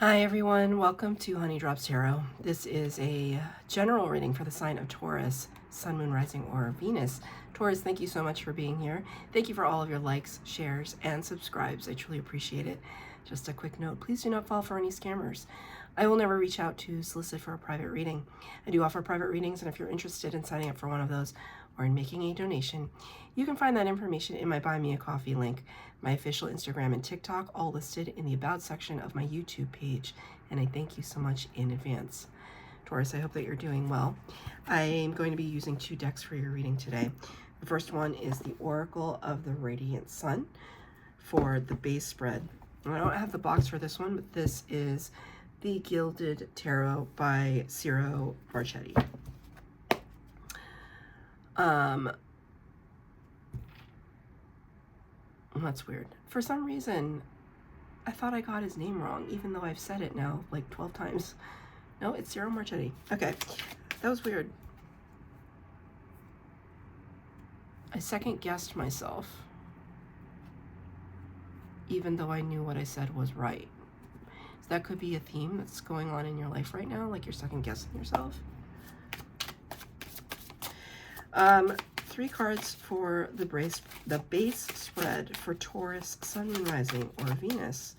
Hi everyone, welcome to Honey Drops Tarot. This is a general reading for the sign of Taurus, Sun, Moon, Rising, or Venus. Taurus, thank you so much for being here. Thank you for all of your likes, shares, and subscribes. I truly appreciate it. Just a quick note, please do not fall for any scammers. I will never reach out to solicit for a private reading. I do offer private readings, and if you're interested in signing up for one of those or in making a donation, you can find that information in my Buy Me a Coffee link, my official Instagram and TikTok, all listed in the About section of my YouTube page, and I thank you so much in advance. Taurus, I hope that you're doing well. I am going to be using 2 decks for your reading today. The first one is the Oracle of the Radiant Sun for the base spread. And I don't have the box for this one, but this is the Gilded Tarot by Ciro Marchetti. That's weird. For some reason, I thought I got his name wrong, even though I've said it now like 12 times. No, it's Ciro Marchetti. Okay, that was weird. I second guessed myself, even though I knew what I said was right. So that could be a theme that's going on in your life right now, like you're second guessing yourself. 3 cards for the base spread for Taurus, Sun, Moon, Rising, or Venus.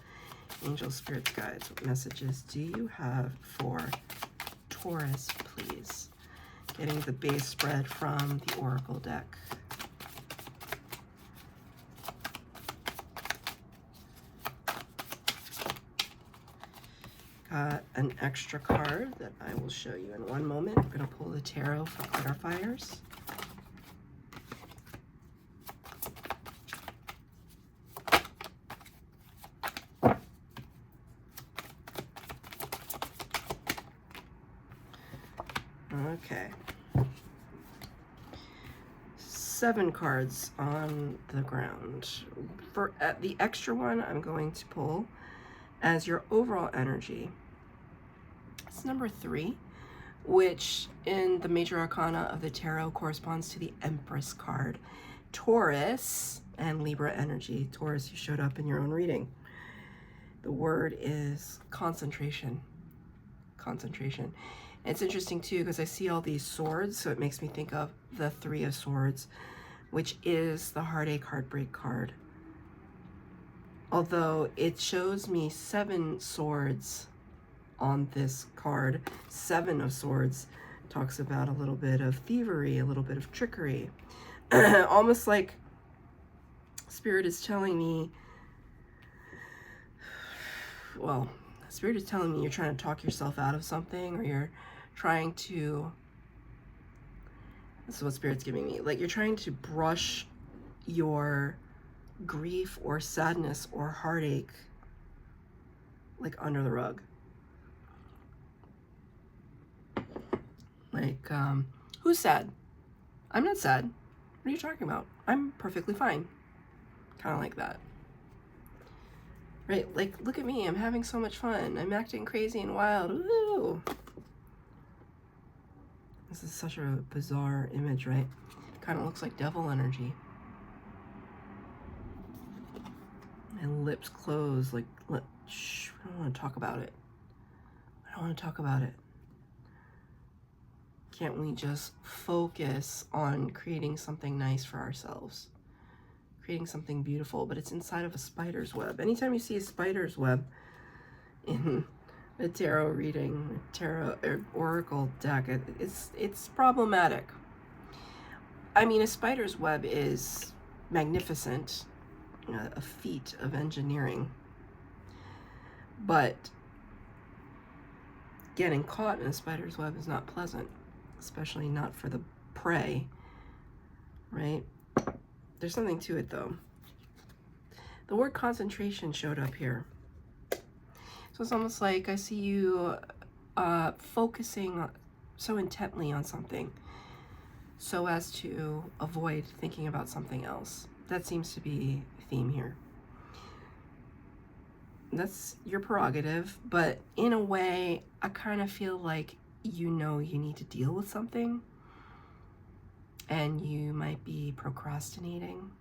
Angel, Spirits, Guides, what messages do you have for Taurus, please? Getting the base spread from the Oracle deck. Got an extra card that I will show you in one moment. I'm going to pull the tarot for clarifiers. Okay. 7 cards on the ground. For the extra one, I'm going to pull as your overall energy. It's number 3, which in the major arcana of the tarot corresponds to the Empress card. Taurus and Libra energy. Taurus, you showed up in your own reading. The word is concentration. Concentration. It's interesting too because I see all these swords, so it makes me think of the 3 of Swords, which is the heartache, heartbreak card. Although it shows me 7 swords on this card. 7 of Swords talks about a little bit of thievery, a little bit of trickery. Almost like Spirit is telling me, well, Spirit is telling me you're trying to talk yourself out of something, or you're trying to, this is what Spirit's giving me, like you're trying to brush your grief or sadness or heartache like under the rug. Like, who's sad? I'm not sad. What are you talking about? I'm perfectly fine. Kind of like that. Right? Like, look at me. I'm having so much fun. I'm acting crazy and wild. Ooh. This is such a bizarre image, right? Kind of looks like devil energy. And lips closed, like, shh, I don't want to talk about it. I don't want to talk about it. Can't we just focus on creating something nice for ourselves? Creating something beautiful, but it's inside of a spider's web. Anytime you see a spider's web in a tarot reading, tarot or oracle deck, it's problematic. I mean, a spider's web is magnificent, a feat of engineering, but getting caught in a spider's web is not pleasant, especially not for the prey, right? There's something to it though. The word concentration showed up here. So it's almost like I see you focusing so intently on something so as to avoid thinking about something else. That seems to be a theme here. That's your prerogative, but in a way, I kind of feel like you know you need to deal with something and you might be procrastinating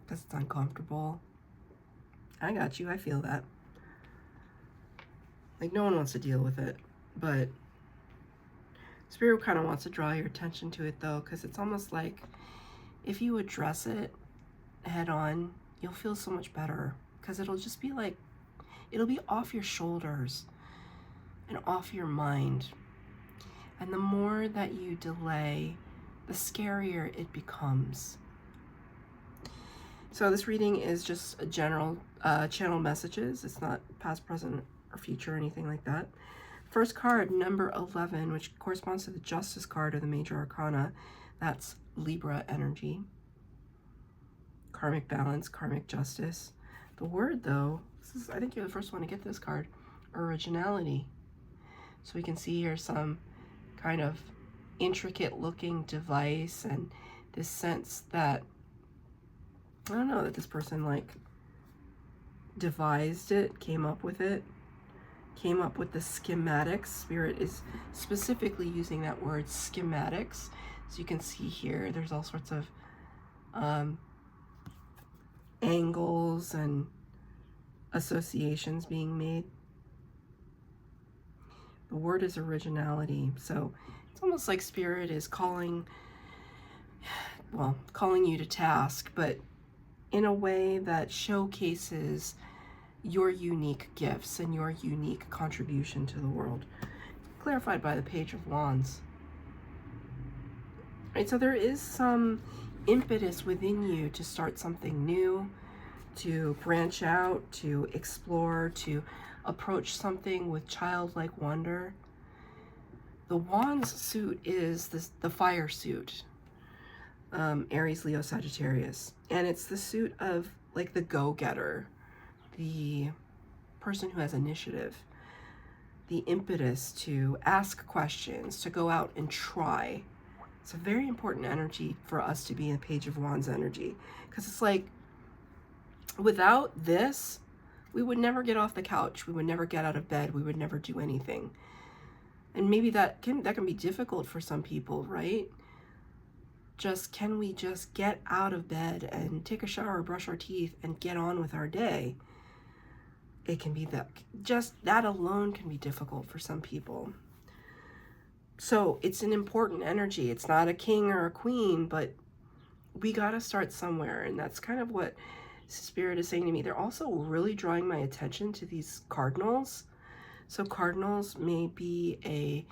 because it's uncomfortable. I got you. I feel that. Like, no one wants to deal with it, but Spirit kind of wants to draw your attention to it, though, because it's almost like if you address it head on, you'll feel so much better, because it'll just be like, it'll be off your shoulders and off your mind. And the more that you delay, the scarier it becomes. So this reading is just a general channel messages. It's not past, present, or future or anything like that. First card, number 11, which corresponds to the Justice card of the Major Arcana. That's Libra energy. Karmic balance, karmic justice. The word, though, this is, I think you're the first one to get this card, originality. So we can see here some kind of intricate looking device and this sense that, I don't know, that this person like devised it, came up with it, came up with the schematics. Spirit is specifically using that word, schematics. So you can see here, there's all sorts of angles and associations being made. The word is originality. So it's almost like Spirit is calling you to task, but in a way that showcases your unique gifts and your unique contribution to the world. Clarified by the Page of Wands. Right, so there is some impetus within you to start something new, to branch out, to explore, to approach something with childlike wonder. The Wands suit is the fire suit. Aries, Leo, Sagittarius. And it's the suit of like the go-getter, the person who has initiative, the impetus to ask questions, to go out and try. It's a very important energy for us to be in Page of Wands energy, because it's like, without this, we would never get off the couch, we would never get out of bed, we would never do anything. And maybe that can be difficult for some people, right? Can we just get out of bed and take a shower, brush our teeth, and get on with our day? It can be that, just that alone can be difficult for some people. So it's an important energy. It's not a king or a queen, but we got to start somewhere. And that's kind of what Spirit is saying to me. They're also really drawing my attention to these cardinals. So cardinals may be a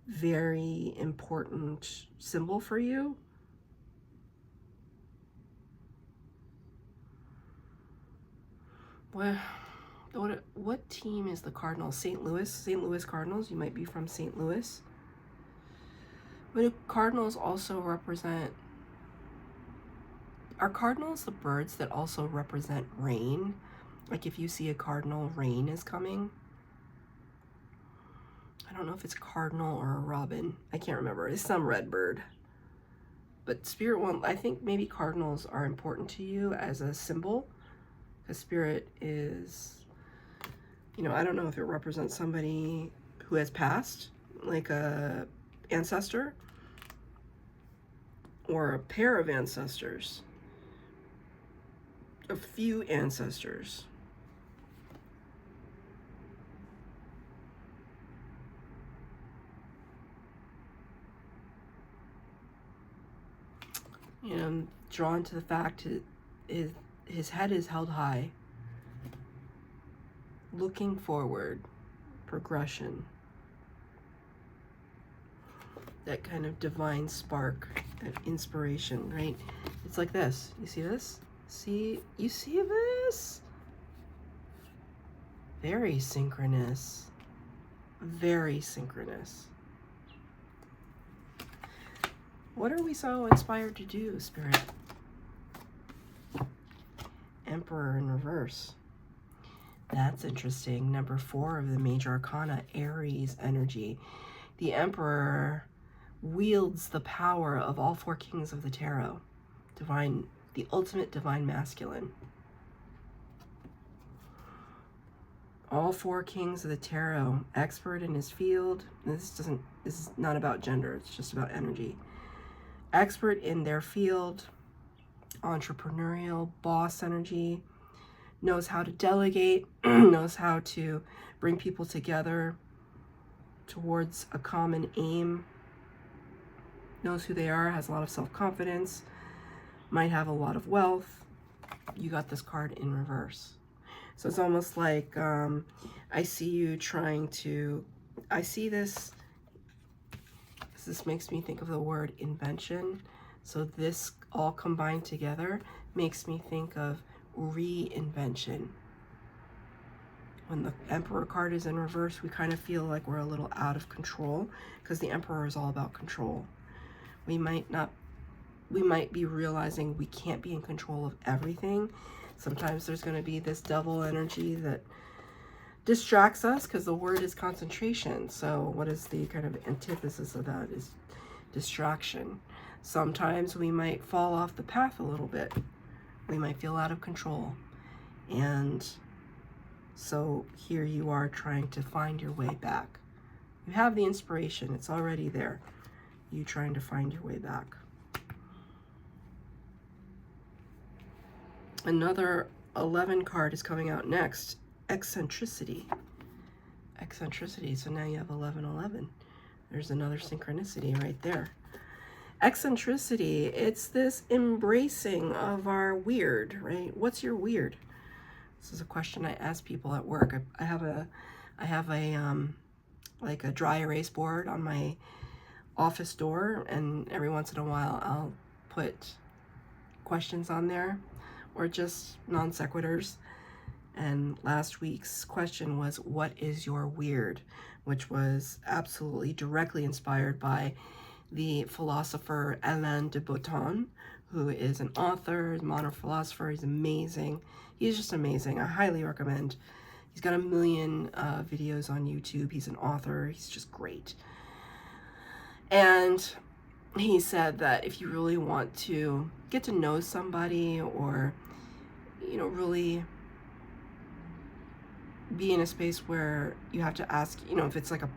very important symbol for you. Well, what team is the Cardinals? St. Louis Cardinals. You might be from St. Louis. But do Cardinals also represent, are cardinals the birds that also represent rain? Like if you see a cardinal, rain is coming. I don't know if it's cardinal or a robin. I can't remember. It's some red bird. But Spirit I think maybe cardinals are important to you as a symbol. Because Spirit is, I don't know if it represents somebody who has passed, like a ancestor, or a pair of ancestors, a few ancestors. I'm drawn to the fact his head is held high, looking forward, progression, that kind of divine spark, that inspiration, right? It's like this. You see this? You see this? Very synchronous. Very synchronous. What are we so inspired to do, Spirit? Emperor in reverse. That's interesting. Number 4 of the Major Arcana, Aries energy. The Emperor wields the power of all 4 kings of the tarot. The ultimate divine masculine. All 4 kings of the tarot, expert in his field. This is not about gender, it's just about energy. Expert in their field, entrepreneurial, boss energy, knows how to delegate, knows how to bring people together towards a common aim, knows who they are, has a lot of self-confidence, might have a lot of wealth. You got this card in reverse. So it's almost like I see you trying to, I see this makes me think of the word invention. So this all combined together makes me think of reinvention. When the Emperor card is in reverse, we kind of feel like we're a little out of control, because the Emperor is all about control. We might be realizing we can't be in control of everything. Sometimes there's going to be this devil energy that distracts us, because the word is concentration. So what is the kind of antithesis of that? Is distraction. Sometimes we might fall off the path a little bit. We might feel out of control. And so here you are trying to find your way back. You have the inspiration. It's already there. You trying to find your way back. Another 11 card is coming out next. Eccentricity. Eccentricity. So now you have 1111. There's another synchronicity right there. Eccentricity, it's this embracing of our weird, right? What's your weird? This is a question I ask people at work. I have a like a dry erase board on my office door, and every once in a while I'll put questions on there, or just non sequiturs. And last week's question was, what is your weird? Which was absolutely directly inspired by the philosopher Alain de Botton, who is an author, modern philosopher. He's amazing. He's just amazing. I highly recommend. He's got 1 million videos on YouTube. He's an author. He's just great. And he said that if you really want to get to know somebody, or, you know, really be in a space where you have to ask, you know, if it's like a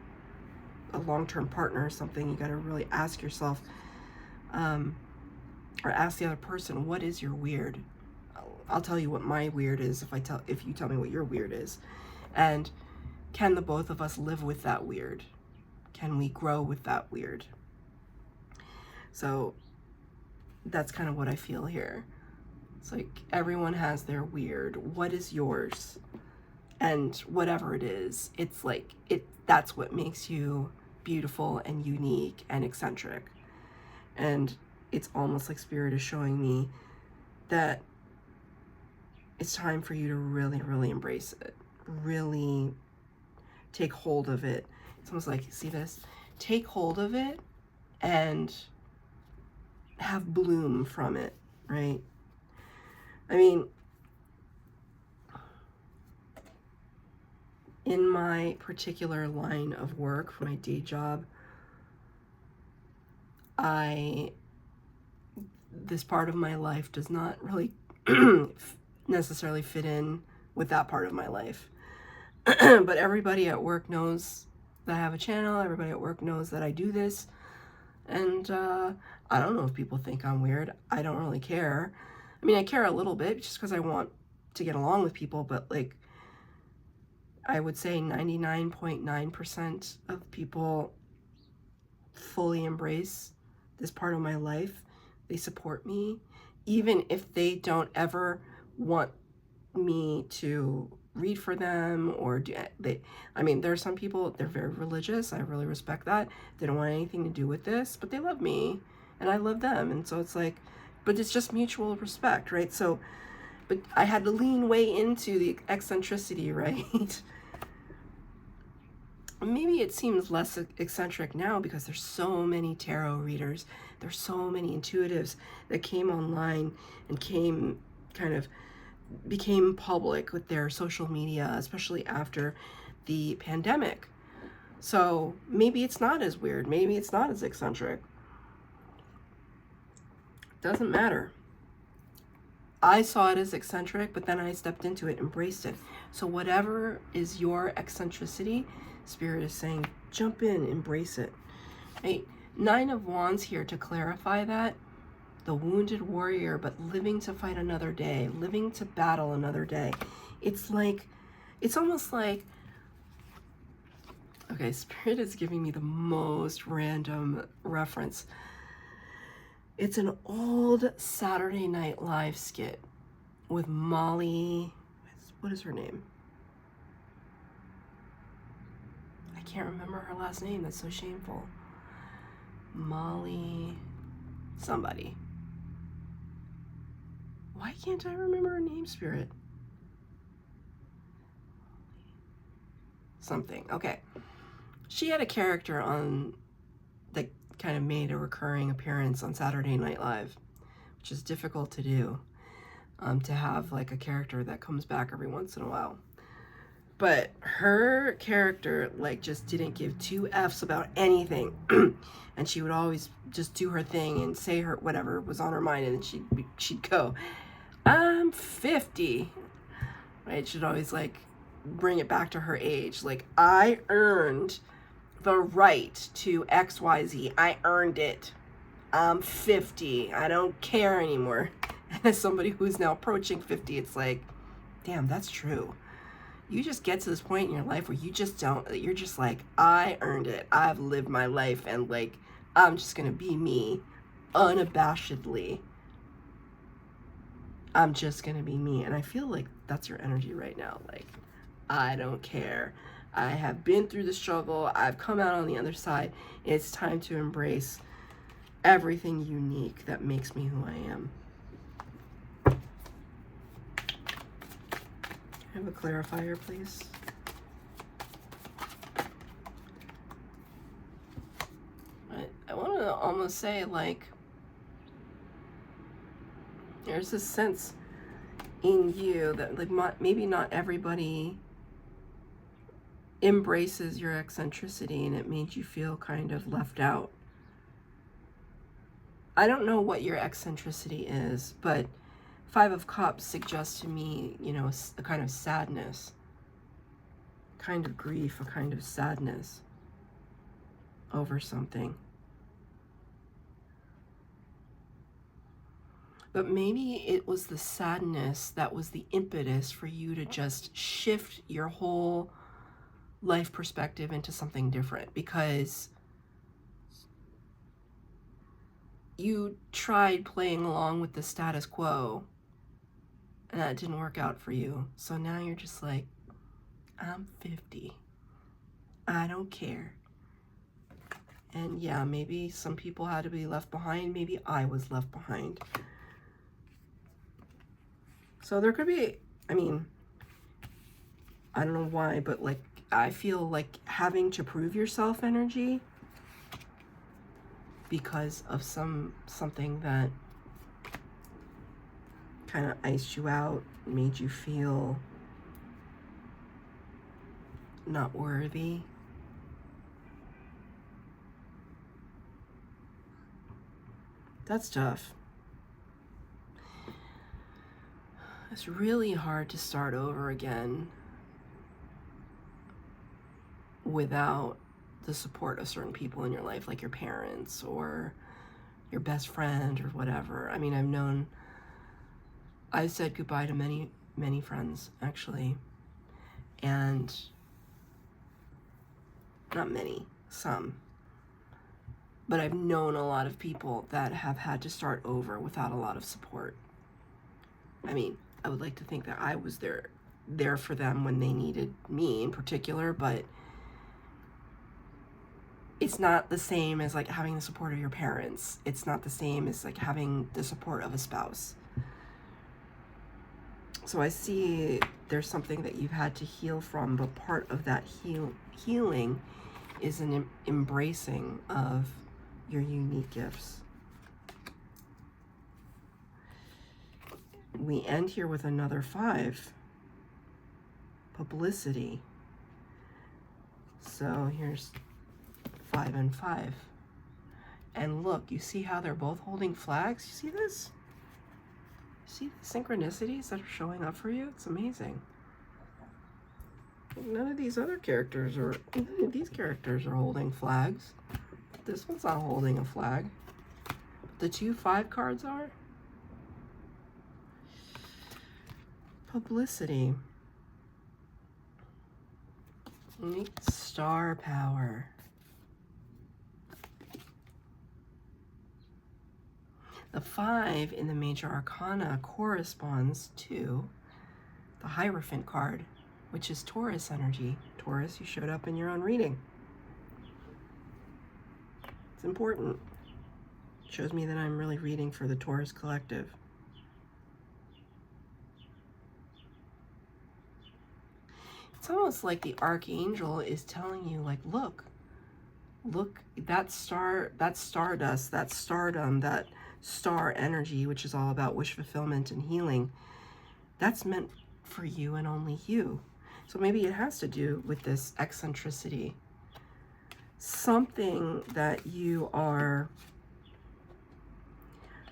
long-term partner or something, you got to really ask yourself, or ask the other person, what is your weird? I'll tell you what my weird is if you tell me what your weird is. And can the both of us live with that weird? Can we grow with that weird? So that's kind of what I feel here. It's like everyone has their weird. What is yours? And whatever it is, it's like that's what makes you beautiful and unique and eccentric. And it's almost like Spirit is showing me that it's time for you to really, really embrace it. Really take hold of it. It's almost like, see this? Take hold of it and have bloom from it, right? I mean, in my particular line of work for my day job, this part of my life does not really necessarily fit in with that part of my life. But everybody at work knows that I have a channel. Everybody at work knows that I do this. And I don't know if people think I'm weird. I don't really care. I mean, I care a little bit just because I want to get along with people, but like, I would say 99.9% of people fully embrace this part of my life. They support me, even if they don't ever want me to read for them or I mean, there are some people, they're very religious. I really respect that. They don't want anything to do with this, but they love me and I love them. And so it's like, but it's just mutual respect, right? So, but I had to lean way into the eccentricity, right? Maybe it seems less eccentric now because there's so many tarot readers. There's so many intuitives that came online and became public with their social media, especially after the pandemic. So maybe it's not as weird. Maybe it's not as eccentric. Doesn't matter. I saw it as eccentric, but then I stepped into it, embraced it. So whatever is your eccentricity, Spirit is saying, jump in, embrace it. Hey, 9 of Wands here to clarify that. the wounded warrior, but living to fight another day, living to battle another day. It's like, it's almost like, okay, Spirit is giving me the most random reference. It's an old Saturday Night Live skit with Molly, what is her name? I can't remember her last name, that's so shameful. Molly somebody. Why can't I remember her name, Spirit? Something, okay. She had a character on that kind of made a recurring appearance on Saturday Night Live, which is difficult to do, to have like a character that comes back every once in a while. But her character like just didn't give two F's about anything. And she would always just do her thing and say her whatever was on her mind, and then she'd go, I'm 50. Right? She'd always like bring it back to her age. Like, I earned the right to XYZ. I earned it. I'm 50. I don't care anymore. And as somebody who's now approaching 50, it's like, damn, that's true. You just get to this point in your life where you just don't, you're just like, I earned it. I've lived my life, and like, I'm just going to be me unabashedly. I'm just going to be me. And I feel like that's your energy right now. Like, I don't care. I have been through the struggle. I've come out on the other side. It's time to embrace everything unique that makes me who I am. Can I have a clarifier, please? I want to almost say, like, there's this sense in you that, like, maybe not everybody embraces your eccentricity, and it made you feel kind of left out. I don't know what your eccentricity is, but Five of Cups suggests to me, you know, a kind of sadness, kind of grief, a kind of sadness over something. But maybe it was the sadness that was the impetus for you to just shift your whole life perspective into something different, because you tried playing along with the status quo and that didn't work out for you. So now you're just like, I'm 50. I don't care. And yeah, maybe some people had to be left behind. Maybe I was left behind. So there could be, I mean, I don't know why, but like, I feel like having to prove yourself energy because of something that kind of iced you out, made you feel not worthy. That's tough. It's really hard to start over again without the support of certain people in your life, like your parents or your best friend or whatever. I mean, I've said goodbye to many, many friends, actually. And not many, some. But I've known a lot of people that have had to start over without a lot of support. I mean, I would like to think that I was there for them when they needed me in particular, but it's not the same as like having the support of your parents. It's not the same as like having the support of a spouse. So I see there's something that you've had to heal from, but part of that healing is an embracing of your unique gifts. We end here with another 5. Publicity. So here's 5 and 5. And look, you see how they're both holding flags? You see this? See the synchronicities that are showing up for you? It's amazing. None of these other characters or none of these characters are holding flags. This one's not holding a flag. The 2-5 cards are publicity, unique star power, the 5 in the major arcana corresponds to the Hierophant card, which is Taurus energy. Taurus, you showed up in your own reading. It's important. It shows me that I'm really reading for the Taurus collective. It's almost like the archangel is telling you, like, look, that star, that stardust, that stardom, that star energy, which is all about wish fulfillment and healing, that's meant for you and only you. So maybe it has to do with this eccentricity. Something that you are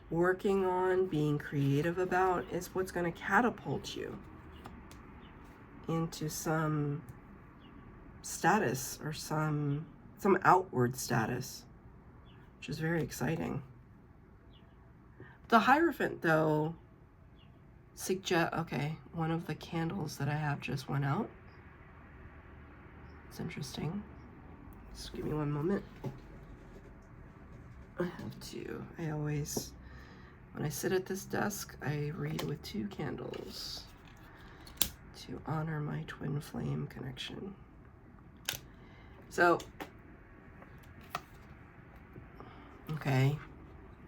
working on, being creative about, is what's going to catapult you into some status or some outward status, which is very exciting. The Hierophant, though, okay, one of the candles that I have just went out. It's interesting. Just give me one moment. I always, when I sit at this desk, I read with 2 candles to honor my twin flame connection. So, okay,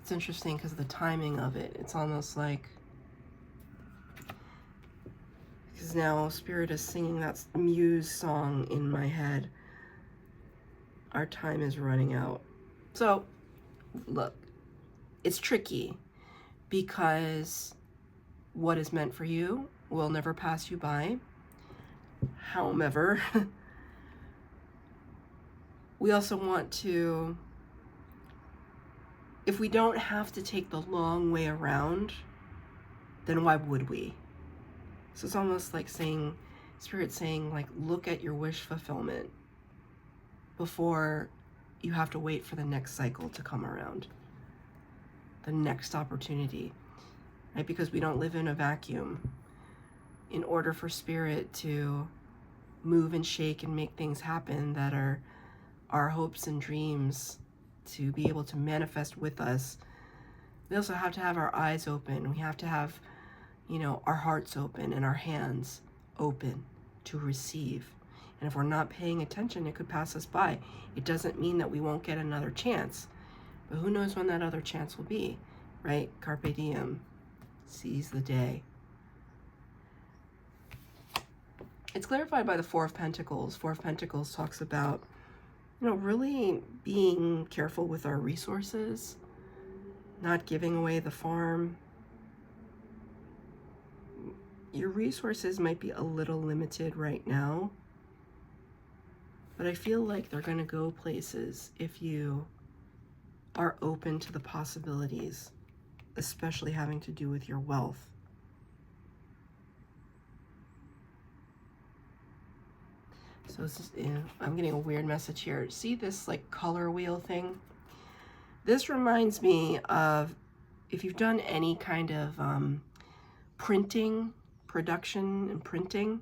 it's interesting because of the timing of it. It's almost like, because now Spirit is singing that Muse song in my head. Our time is running out. So, look, it's tricky because what is meant for you will never pass you by. However, we also want to, if we don't have to take the long way around, then why would we? So it's almost like saying, Spirit saying, like, look at your wish fulfillment before you have to wait for the next cycle to come around, the next opportunity, right? Because we don't live in a vacuum. In order for Spirit to move and shake and make things happen that are our hopes and dreams to be able to manifest with us, we also have to have our eyes open. We have to have, you know, our hearts open and our hands open to receive. And if we're not paying attention, it could pass us by. It doesn't mean that we won't get another chance, but who knows when that other chance will be, right? Carpe diem, seize the day. It's clarified by the 4 of Pentacles. 4 of Pentacles talks about, you know, really being careful with our resources, not giving away the farm. Your resources might be a little limited right now, but I feel like they're going to go places if you are open to the possibilities, especially having to do with your wealth. So this is, I'm getting a weird message here. See this like color wheel thing? This reminds me of if you've done any kind of printing, production and printing,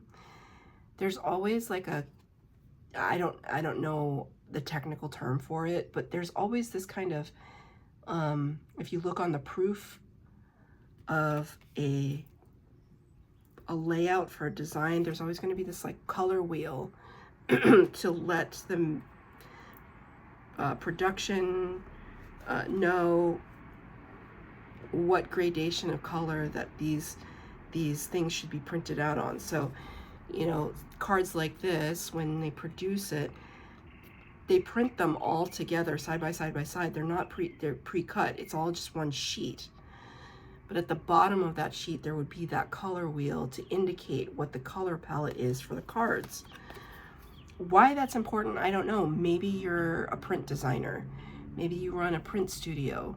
there's always like a, I don't know the technical term for it, but there's always this kind of, if you look on the proof of a layout for a design, there's always going to be this like color wheel to let the production know what gradation of color that these things should be printed out on. So, you know, cards like this, when they produce it, they print them all together side by side by side. They're pre-cut. It's all just one sheet. But at the bottom of that sheet, there would be that color wheel to indicate what the color palette is for the cards. Why that's important, I don't know. Maybe you're a print designer. Maybe you run a print studio.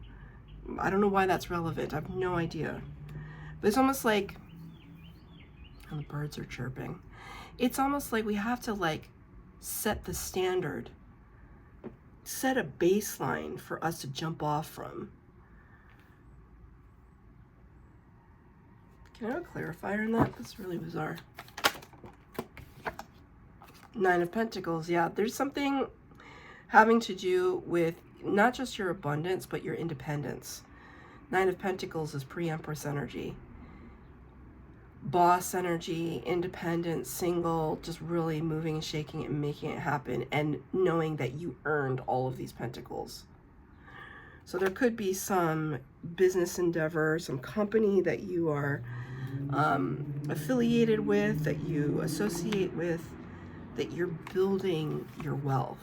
I don't know why that's relevant. I have no idea. But it's almost like, and the birds are chirping. It's almost like we have to like set the standard, set a baseline for us to jump off from. Can I have a clarifier in that? That's really bizarre. Nine of Pentacles. Yeah, there's something having to do with not just your abundance, but your independence. Nine of Pentacles is pre-Empress energy. Boss energy, independent, single, just really moving and shaking it and making it happen, and knowing that you earned all of these pentacles. So there could be some business endeavor, some company that you are affiliated with, that you associate with, that you're building your wealth.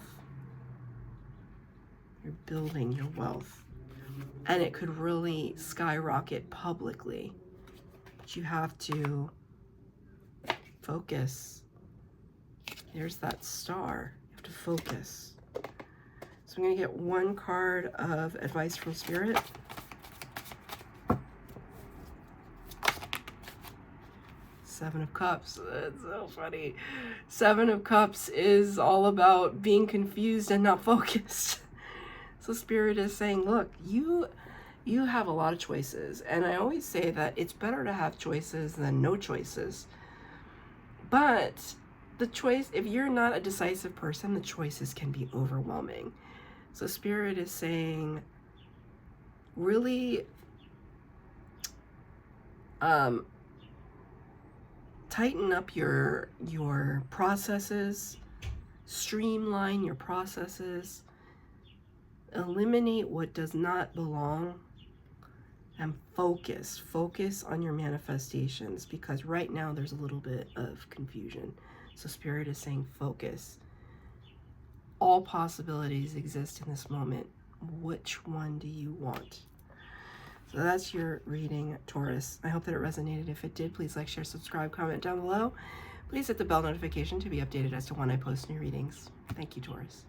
You're building your wealth. And it could really skyrocket publicly. But you have to focus. There's that star. You have to focus. So I'm going to get one card of advice from Spirit. Seven of Cups. That's so funny. Seven of Cups is all about being confused and not focused. So Spirit is saying, look, you have a lot of choices. And I always say that it's better to have choices than no choices. But the choice, if you're not a decisive person, the choices can be overwhelming. So Spirit is saying, really tighten up your processes, streamline your processes, eliminate what does not belong, and focus on your manifestations, because right now there's a little bit of confusion. So Spirit is saying focus. All possibilities exist in this moment. Which one do you want? So that's your reading, Taurus. I hope that it resonated. If it did, please like, share, subscribe, comment down below. Please hit the bell notification to be updated as to when I post new readings. Thank you, Taurus.